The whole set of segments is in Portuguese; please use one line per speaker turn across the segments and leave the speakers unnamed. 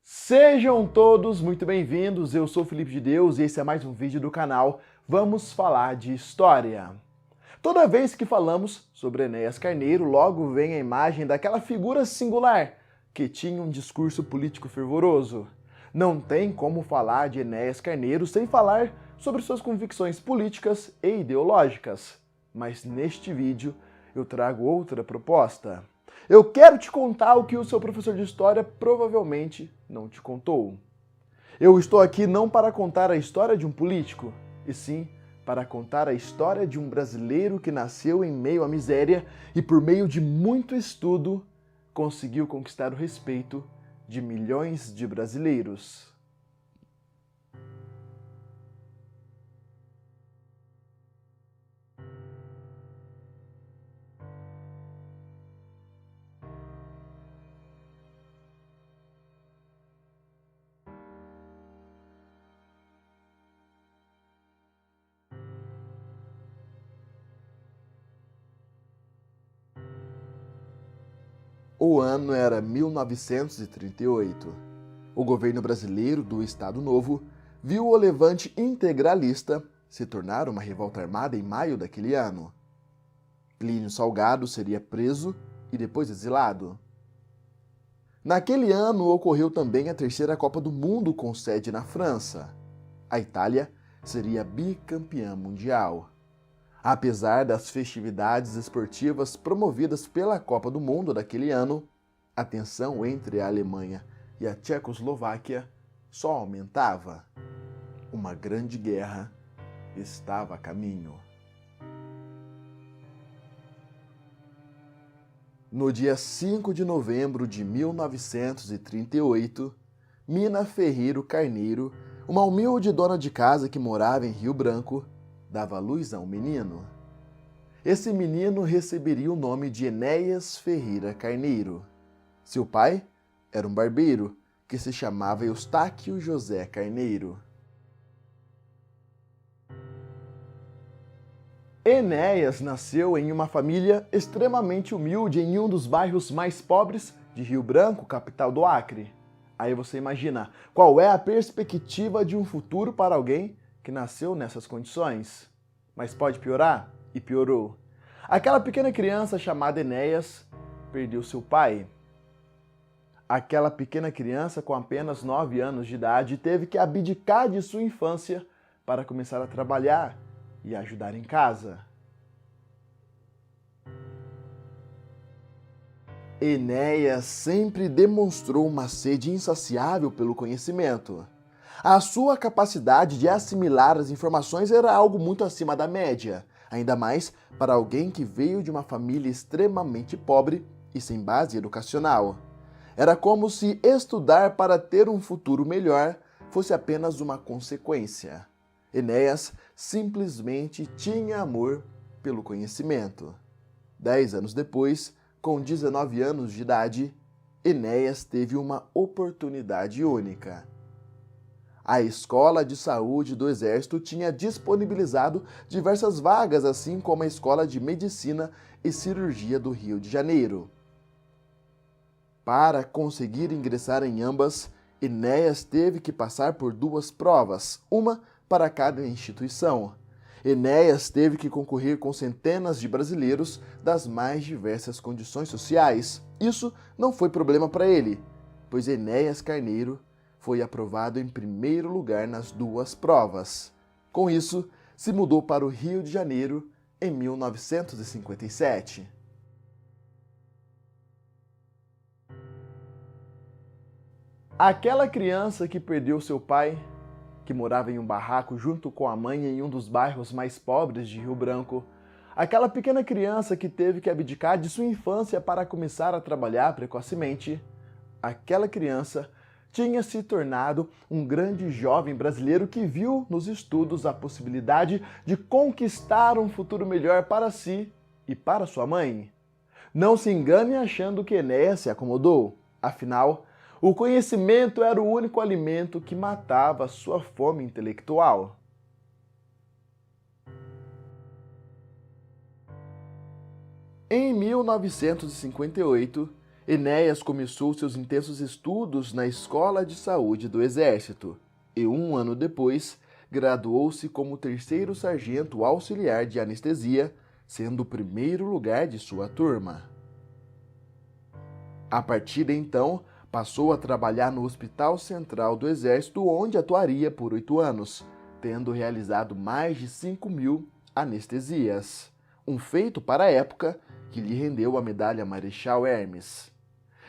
Sejam todos muito bem-vindos, eu sou Felipe de Deus e esse é mais um vídeo do canal Vamos Falar de História. Toda vez que falamos sobre Enéas Carneiro, logo vem a imagem daquela figura singular que tinha um discurso político fervoroso. Não tem como falar de Enéas Carneiro sem falar sobre suas convicções políticas e ideológicas. Mas neste vídeo eu trago outra proposta. Eu quero te contar o que o seu professor de história provavelmente não te contou. Eu estou aqui não para contar a história de um político, e sim para contar a história de um brasileiro que nasceu em meio à miséria e, por meio de muito estudo, conseguiu conquistar o respeito de milhões de brasileiros. O ano era 1938. O governo brasileiro do Estado Novo viu o levante integralista se tornar uma revolta armada em maio daquele ano. Plínio Salgado seria preso e depois exilado. Naquele ano ocorreu também a terceira Copa do Mundo com sede na França. A Itália seria bicampeã mundial. Apesar das festividades esportivas promovidas pela Copa do Mundo daquele ano, a tensão entre a Alemanha e a Tchecoslováquia só aumentava. Uma grande guerra estava a caminho. No dia 5 de novembro de 1938, Mina Ferreiro Carneiro, uma humilde dona de casa que morava em Rio Branco, dava luz a um menino. Esse menino receberia o nome de Enéas Ferreira Carneiro. Seu pai era um barbeiro que se chamava Eustáquio José Carneiro. Enéas nasceu em uma família extremamente humilde em um dos bairros mais pobres de Rio Branco, capital do Acre. Aí você imagina, qual é a perspectiva de um futuro para alguém que nasceu nessas condições? Mas pode piorar? E piorou. Aquela pequena criança chamada Enéas perdeu seu pai. Aquela pequena criança com apenas 9 anos de idade teve que abdicar de sua infância para começar a trabalhar e ajudar em casa. Enéas sempre demonstrou uma sede insaciável pelo conhecimento. A sua capacidade de assimilar as informações era algo muito acima da média, ainda mais para alguém que veio de uma família extremamente pobre e sem base educacional. Era como se estudar para ter um futuro melhor fosse apenas uma consequência. Enéas simplesmente tinha amor pelo conhecimento. 10 anos depois, com 19 anos de idade, Enéas teve uma oportunidade única. A Escola de Saúde do Exército tinha disponibilizado diversas vagas, assim como a Escola de Medicina e Cirurgia do Rio de Janeiro. Para conseguir ingressar em ambas, Enéas teve que passar por 2 provas, uma para cada instituição. Enéas teve que concorrer com centenas de brasileiros das mais diversas condições sociais. Isso não foi problema para ele, pois Enéas Carneiro foi aprovado em primeiro lugar nas 2 provas. Com isso, se mudou para o Rio de Janeiro em 1957. Aquela criança que perdeu seu pai, que morava em um barraco junto com a mãe em um dos bairros mais pobres de Rio Branco, aquela pequena criança que teve que abdicar de sua infância para começar a trabalhar precocemente, aquela criança tinha se tornado um grande jovem brasileiro que viu nos estudos a possibilidade de conquistar um futuro melhor para si e para sua mãe. Não se engane achando que Enéas se acomodou, afinal, o conhecimento era o único alimento que matava sua fome intelectual. Em 1958, Enéas começou seus intensos estudos na Escola de Saúde do Exército e, um ano depois, graduou-se como terceiro sargento auxiliar de anestesia, sendo o primeiro lugar de sua turma. A partir de então, passou a trabalhar no Hospital Central do Exército, onde atuaria por 8 anos, tendo realizado mais de 5.000 anestesias, um feito para a época que lhe rendeu a medalha Marechal Hermes.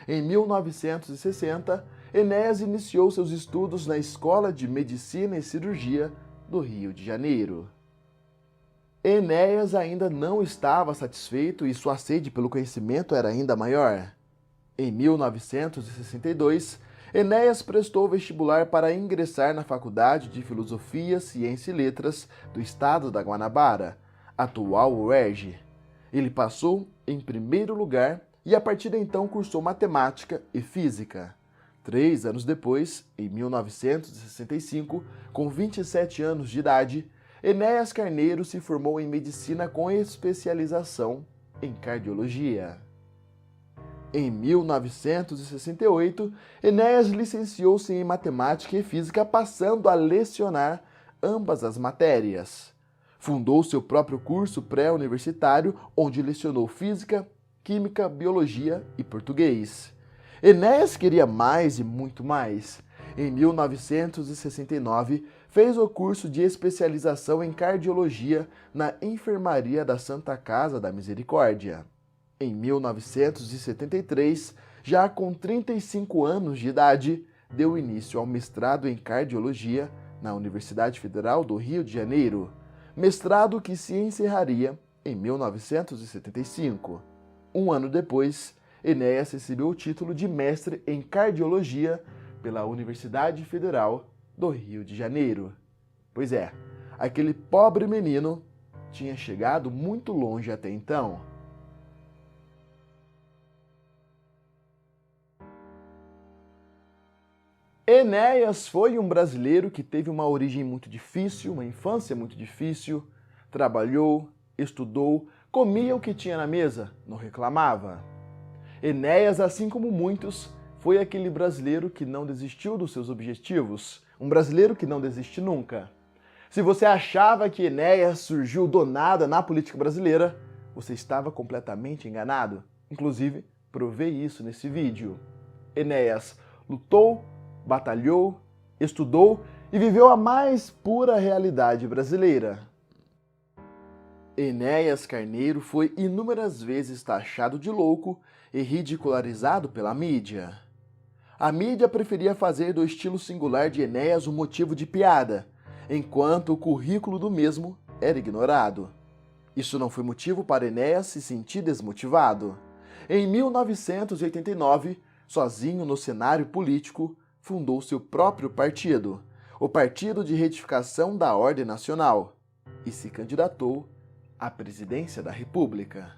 Em 1960, Enéas iniciou seus estudos na Escola de Medicina e Cirurgia do Rio de Janeiro. Enéas ainda não estava satisfeito e sua sede pelo conhecimento era ainda maior. Em 1962, Enéas prestou vestibular para ingressar na Faculdade de Filosofia, Ciência e Letras do Estado da Guanabara, atual UERJ. Ele passou em primeiro lugar e a partir de então cursou Matemática e Física. 3 anos depois, em 1965, com 27 anos de idade, Enéas Carneiro se formou em Medicina com especialização em Cardiologia. Em 1968, Enéas licenciou-se em Matemática e Física, passando a lecionar ambas as matérias. Fundou seu próprio curso pré-universitário, onde lecionou Física, Química, Biologia e Português. Enéas queria mais e muito mais. Em 1969, fez o curso de especialização em Cardiologia na Enfermaria da Santa Casa da Misericórdia. Em 1973, já com 35 anos de idade, deu início ao mestrado em Cardiologia na Universidade Federal do Rio de Janeiro, mestrado que se encerraria em 1975. Um ano depois, Enéas recebeu o título de mestre em Cardiologia pela Universidade Federal do Rio de Janeiro. Pois é, aquele pobre menino tinha chegado muito longe até então. Enéas foi um brasileiro que teve uma origem muito difícil, uma infância muito difícil, trabalhou, estudou, comia o que tinha na mesa, não reclamava. Enéas, assim como muitos, foi aquele brasileiro que não desistiu dos seus objetivos, um brasileiro que não desiste nunca. Se você achava que Enéas surgiu do nada na política brasileira, você estava completamente enganado. Inclusive, provei isso nesse vídeo. Enéas lutou, batalhou, estudou e viveu a mais pura realidade brasileira. Enéas Carneiro foi inúmeras vezes taxado de louco e ridicularizado pela mídia. A mídia preferia fazer do estilo singular de Enéas um motivo de piada, enquanto o currículo do mesmo era ignorado. Isso não foi motivo para Enéas se sentir desmotivado. Em 1989, sozinho no cenário político, fundou seu próprio partido, o Partido de Retificação da Ordem Nacional, e se candidatou à presidência da República.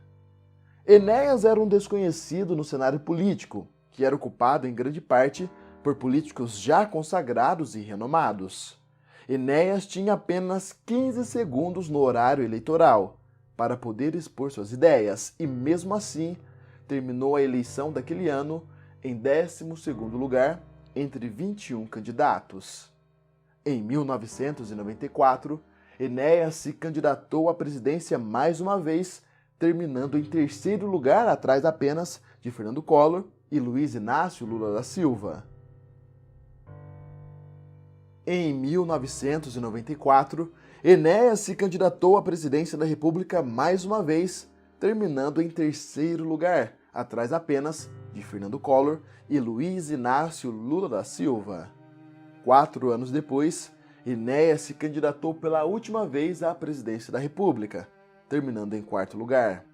Enéas era um desconhecido no cenário político, que era ocupado em grande parte por políticos já consagrados e renomados. Enéas tinha apenas 15 segundos no horário eleitoral para poder expor suas ideias e, mesmo assim, terminou a eleição daquele ano em 12º lugar entre 21 candidatos. Em 1994, Enéas se candidatou à presidência mais uma vez, terminando em 3º lugar, atrás apenas de Fernando Collor e Luiz Inácio Lula da Silva. Em 1994, Enéas se candidatou à presidência da República mais uma vez, terminando em 3º lugar, atrás apenas de Fernando Collor e Luiz Inácio Lula da Silva. 4 anos depois, Enéas se candidatou pela última vez à presidência da República, terminando em 4º lugar.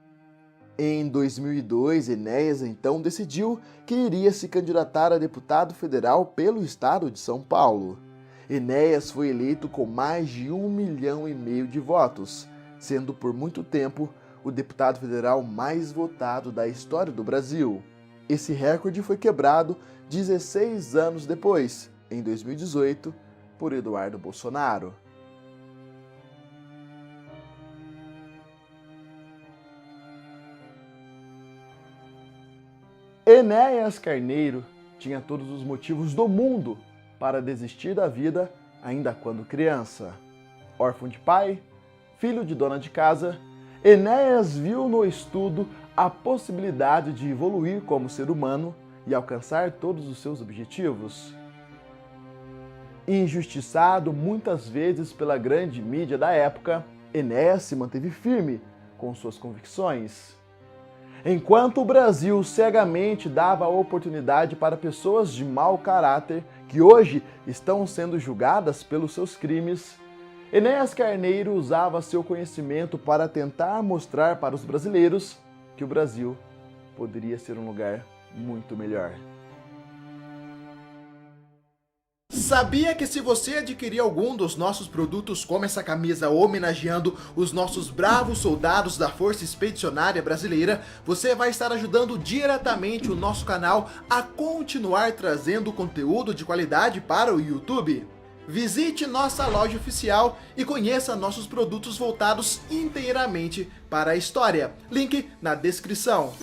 Em 2002, Enéas então decidiu que iria se candidatar a deputado federal pelo estado de São Paulo. Enéas foi eleito com mais de 1,5 milhão de votos, sendo por muito tempo o deputado federal mais votado da história do Brasil. Esse recorde foi quebrado 16 anos depois, em 2018, por Eduardo Bolsonaro. Enéas Carneiro tinha todos os motivos do mundo para desistir da vida ainda quando criança. Órfão de pai, filho de dona de casa, Enéas viu no estudo a possibilidade de evoluir como ser humano e alcançar todos os seus objetivos. Injustiçado muitas vezes pela grande mídia da época, Enéas se manteve firme com suas convicções. Enquanto o Brasil cegamente dava oportunidade para pessoas de mau caráter que hoje estão sendo julgadas pelos seus crimes, Enéas Carneiro usava seu conhecimento para tentar mostrar para os brasileiros que o Brasil poderia ser um lugar muito melhor. Sabia que se você adquirir algum dos nossos produtos, como essa camisa homenageando os nossos bravos soldados da Força Expedicionária Brasileira, você vai estar ajudando diretamente o nosso canal a continuar trazendo conteúdo de qualidade para o YouTube? Visite nossa loja oficial e conheça nossos produtos voltados inteiramente para a história. Link na descrição.